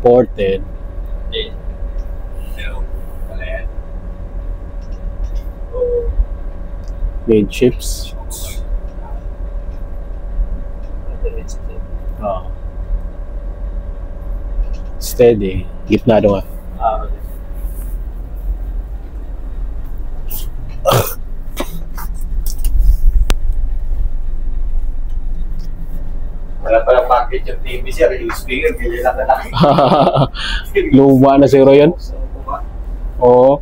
Reported. Midships. Steady. Gitna doon. Wala palang package yung TV siya, yung speaker, kaya lang na lang. Luma na siguro yun. Oo.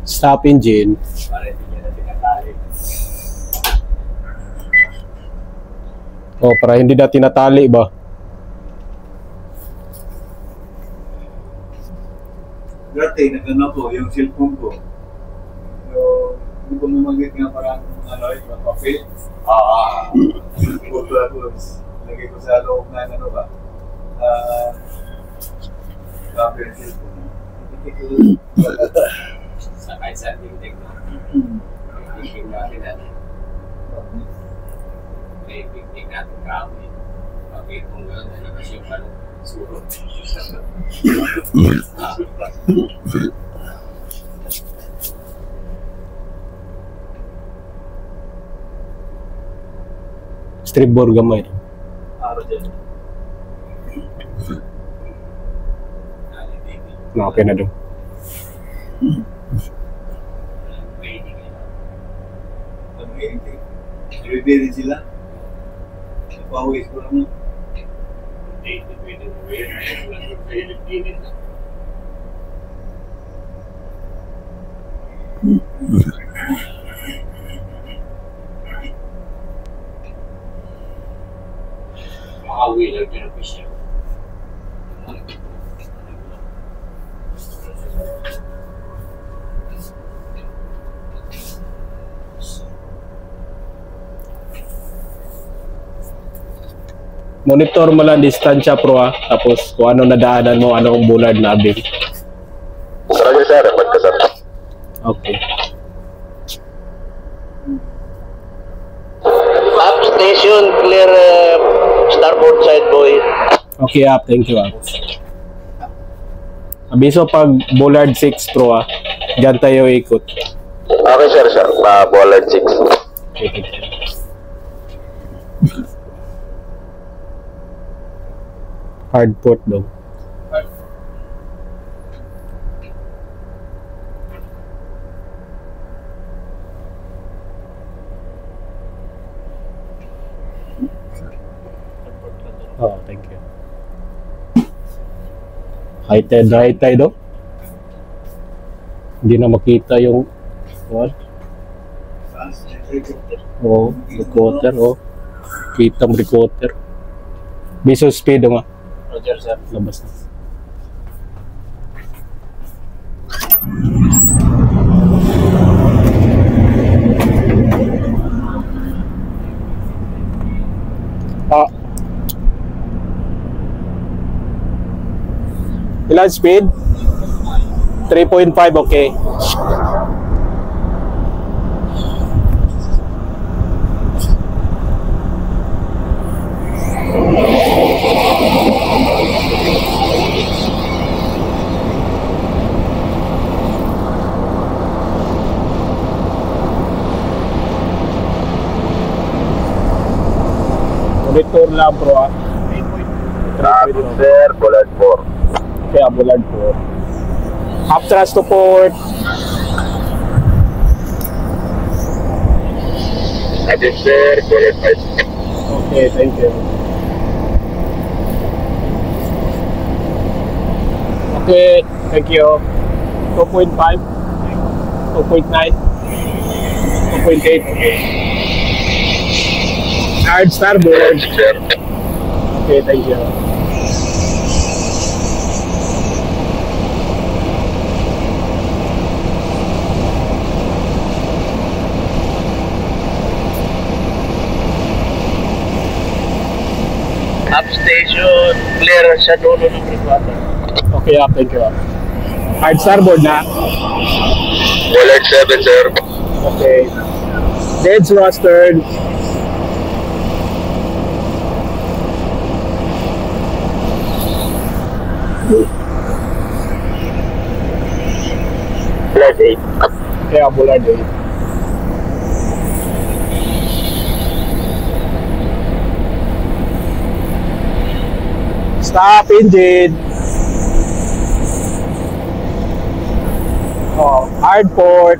Stop engine. Para hindi niya na tinatali. Oh, para hindi na tinatali ba? Dati, nagano po, yung cellphone ko. Yung, hindi ko mamagit nga parang, yung papel. Photo ako, lagay ko sa loob na, ba? Camera cellphone. Sakay sa dingding na. Dingding natin na. May dingding natin kami. Pag-ibig kong gano'n, kasi yung ano, surot. Stripboard gamay. Araw dyan. Okay na doon. Ready rin sila. Napawis ko naman. Makawi lang pinag-pisya. Monitor mo lang distansya pro tapos kung ano nadaanan mo, anong bulad na abing. Sarang sir, magkasar. Okay. Up station, clear starboard side boy. Okay up, thank you Abiso pag Bullard 6 Pro dyan tayo ikot. Okay sir, Bullard 6. Okay, thank you. Hard port daw. Oh, thank you. High tide daw. Hindi na makita yung what? Oh, recorder, oh. Kita mo recorder. Biso speed nga. Roger, sir. Labas na. Ilan speed? 3.5, okay. Monitor lang bro Sir, Bullard 4. Kaya Bullard 4. Half thrust to port. Adit sir, Bullard 5. Okay, thank you. Okay, thank you. 2.5, 2.9, 2.8. Hard starboard. Sir. Okay, thank you. Up station, clear sa dulo ng Bridgewater. Okay, thank you. Hard starboard na. Bullard 7 sir. Okay. Dead slow astern. Blood 8. Kaya Bullard 8. Stop engine. Oh, hard port.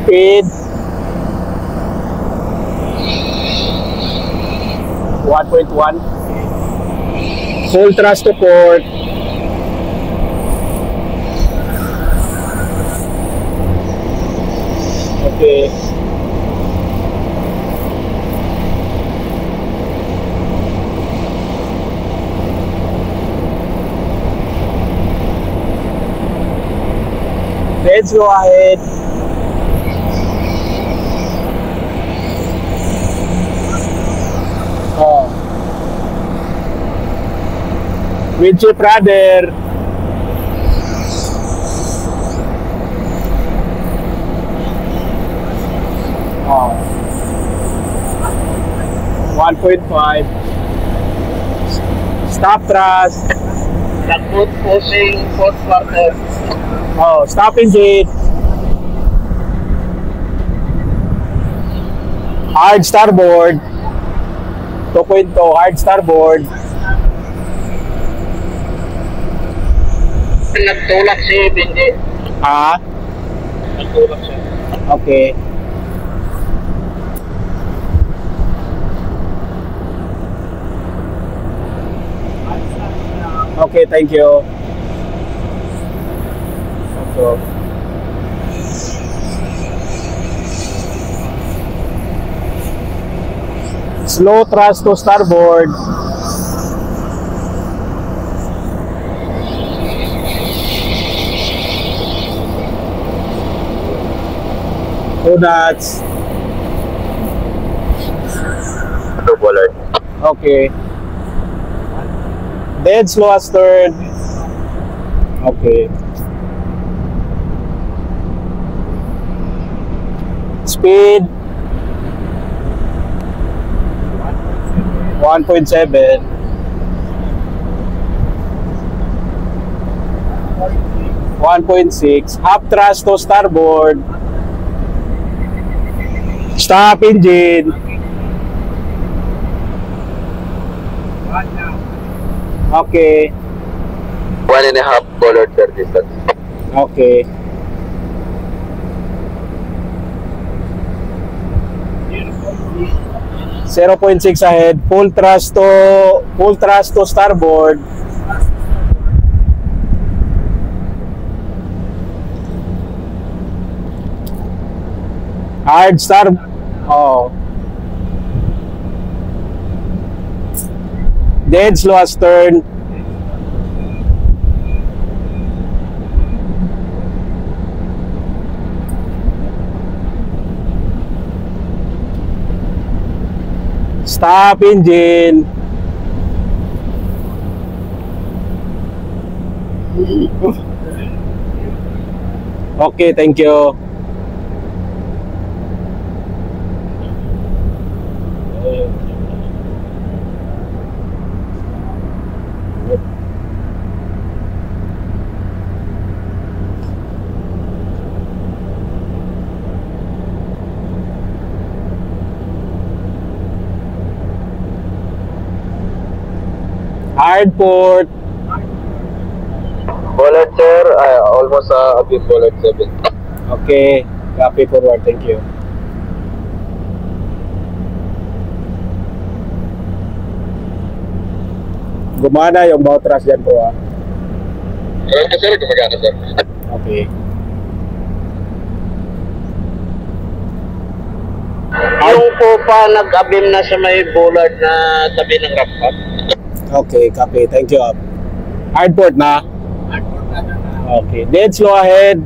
Speed 1.1. Full thrust to port. Okay. Let's go ahead. Oh. Windshield radar. Oh. 1.5. Stop thrust. Tugboat pushing 4th quarter. Oh, stop engine. Hard starboard. 2.2, hard starboard. Nagtulak si Benji. Ah, Nagtulak siya. okay. Okay, thank you. Okay. Slow thrust to starboard. Two knots. Ito, Bullard. Okay. Dead slow astern. Okay. Speed 1.7. 1.6. Half thrust to starboard. Stop engine. Okay. 1.5 Bullard per distance. Okay. .6 ahead. Full thrust to starboard. Hard star. Oh. Dead slow astern. Stop engine. Okay, thank you. Hard port. Bullard, sir. Almost a bit Bullard 7. Okay, copy forward. Thank you. Gumana yung bow thrust dyan po ah. Sir, gumagana, sir. Okay. Yung po pa nag-abim na sa may Bullard na tabi ng ramp. Okay, copy. Thank you. Hard port na. Okay. Dead slow ahead.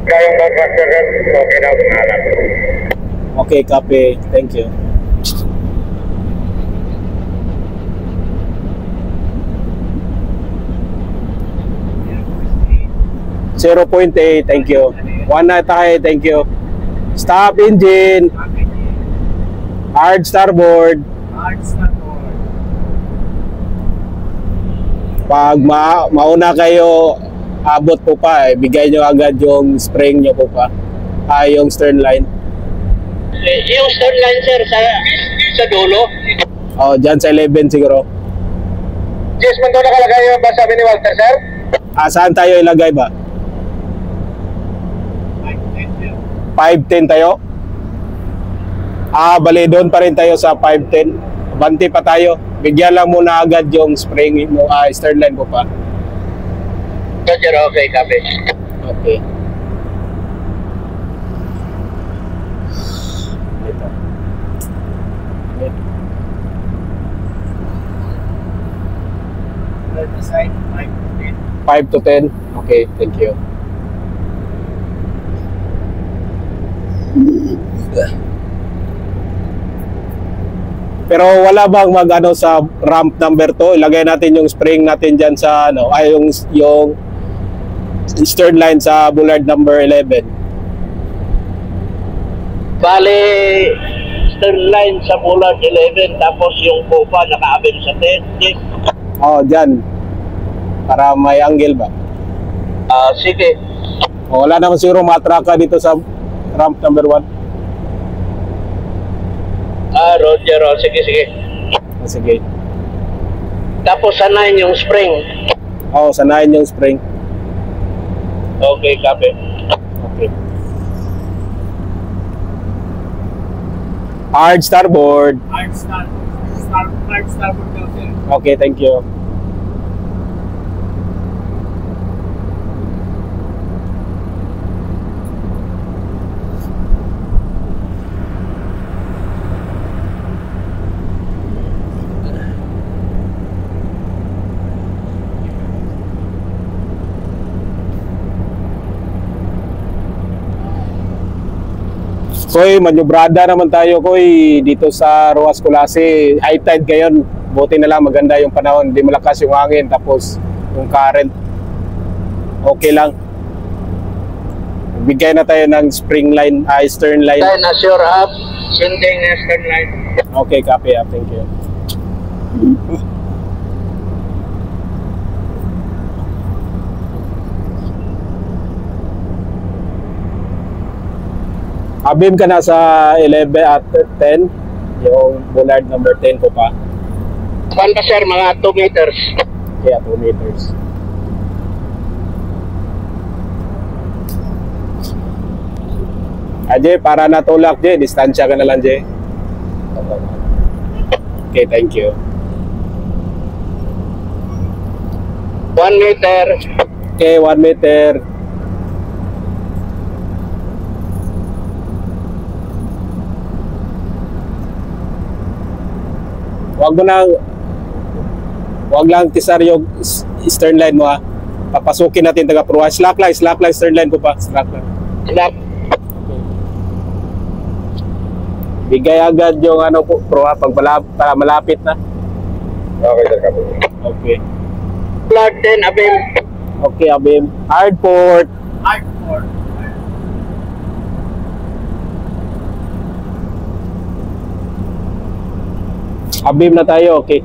Kayong mag-sir, okay na gumana. Okay, copy. Thank you. 0.8, thank you. 1 na tayo, thank you. Stop engine. Hard starboard. Pag mauna kayo, abot po pa, bigay nyo agad yung spring nyo po pa. Yung stern line. Yung stern line, sir, sa dulo. Oh, dyan sa 11 siguro. Yes, man doon nakalagay yung ba sabi ni Walter, sir? Saan tayo ilagay ba? 510 tayo? Bali doon pa rin tayo sa 510. Banti pa tayo. Bigyan lang muna agad yung spring mo, stern line po pa. Roger, okay, copy. Okay. Ito. 5 to 10. Okay, thank you. Pero wala bang mag-ano sa ramp number 2? Ilagay natin yung spring natin diyan sa ano, yung stern line sa bollard number 11. Bale, stern line sa bollard 11, tapos yung popa naka-abim sa 10. Oh, diyan. Para may angle ba? Sige. Wala naman siguro matraka dito sa ramp number 1. Roger, sige, sige. Sige. Tapos sanayin yung spring. Sanayin yung spring. Okay, copy. Okay. Hard starboard. Hard starboard daw, sir. Okay, thank you. Koy, manyobrada naman tayo, Koy, dito sa Ruas Kulasi. High tide ngayon. Buti na lang, maganda yung panahon. Hindi malakas yung hangin, tapos yung current. Okay lang. Bigay na tayo ng spring line, stern line. Then, assure up. Sending na stern line. Okay, copy up. Thank you. Abim ka na sa 11 at 10, yung bollard number 10 ko pa. Saan pa, sir? Mga 2 meters. Kaya 2 meters. Jay, para natulak, Jay. Distansya ka na lang, Jay. Okay, thank you. 1 meter. Okay, 1 meter. Wag lang tisar yung stern line mo, ha. Papasukin natin taga pro. Slack line stern line ko pa. Slack line. Slack. Bigay agad yung ano po, pro, ha, para malapit na. Okay, sir. Okay. Bollard 10, abim. Okay, abim. Hard port. Abim na tayo, okay.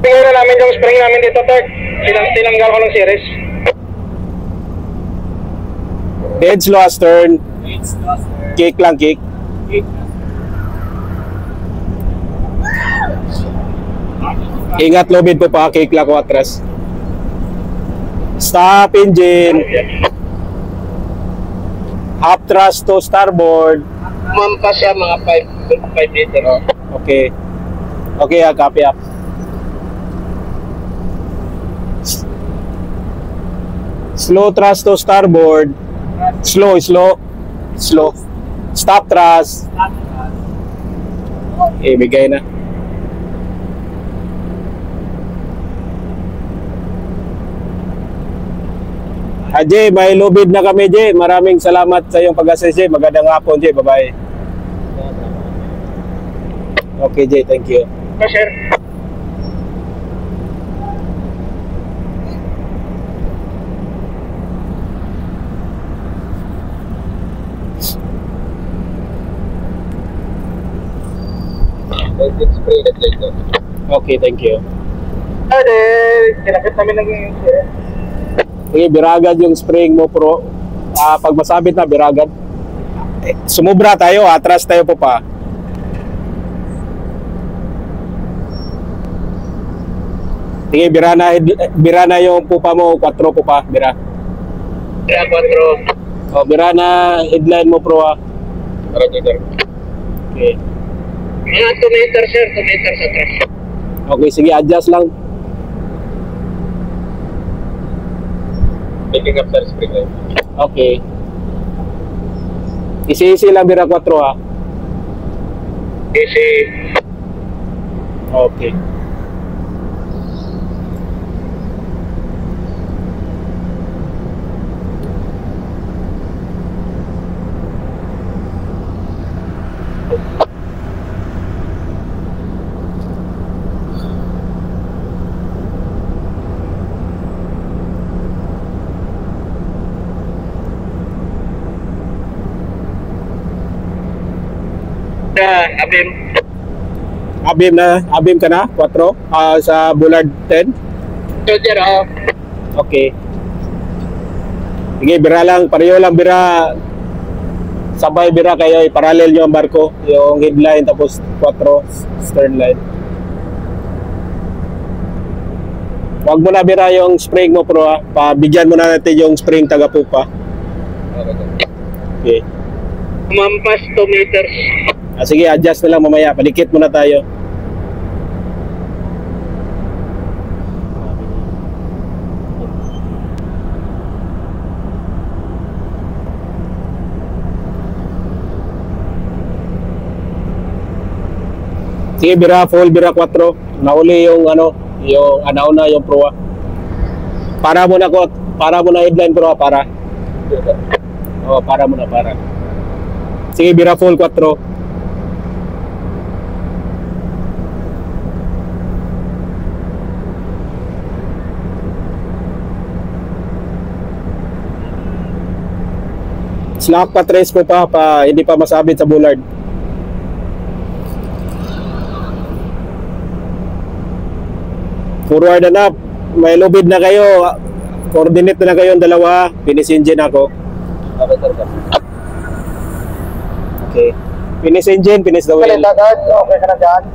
Tingnan na namin yung spring namin dito, Tert. Tinanggal ko ng series. Dead slow astern. Kick lang, kick. Ingat lobid po pa, kick lang ko atras. Stop engine. Half thrust to starboard. Mampas siya mga 5 meter. Okay. Okay, copy up. Slow thrust to starboard. Slow. Stop thrust. Bigay na. Jay, may lubid na kami, Jay. Maraming salamat sa iyong pag-assist, Jay. Magandang hapon, Jay. Bye-bye. Okay, Jay. Thank you. Sir. Okay, thank you. Ade, kinakit namin ng sir. Okay, biragad yung spring mo, pro. Pag masabit na, biragad. Sumubra tayo, atras tayo po pa. Sige, bira na yung pupa mo, 4 pupa, bira. Kaya 4. O, bira na headline mo, pro, ha. Okay. Mga 2 meter sir, 2 meters atras. Okay, sige, adjust lang. Picking up sa spring line. Okay. Isi-isi lang, bira 4, ha. Kasi Okay. abim. Abim ka na, 4, sa Bullard 10. Soldier, Okay. Sige, bira lang, pareho lang bira. Sabay bira kayo, parallel nyo ang barko, yung headline tapos 4 stern line. Huwag mo na bira yung spring mo, pro, ha. Pabigyan mo na natin yung spring taga-pupa. Okay. Mampas 2 meters. Sige, adjust na lang mamaya, palikit muna tayo. Sige, bira full, bira 4. Nauli yung yung anauna yung proa. Para mo na headline, pro, para. Oh, para mo na, para. Sige, bira full 4. Slack pa trace ko pa hindi pa masabit sa Bullard. Forward na, may lubid na kayo. Coordinate na kayo ang dalawa. Finish engine ako. Okay. Finish engine, finish the wheel. Okay ka na dyan.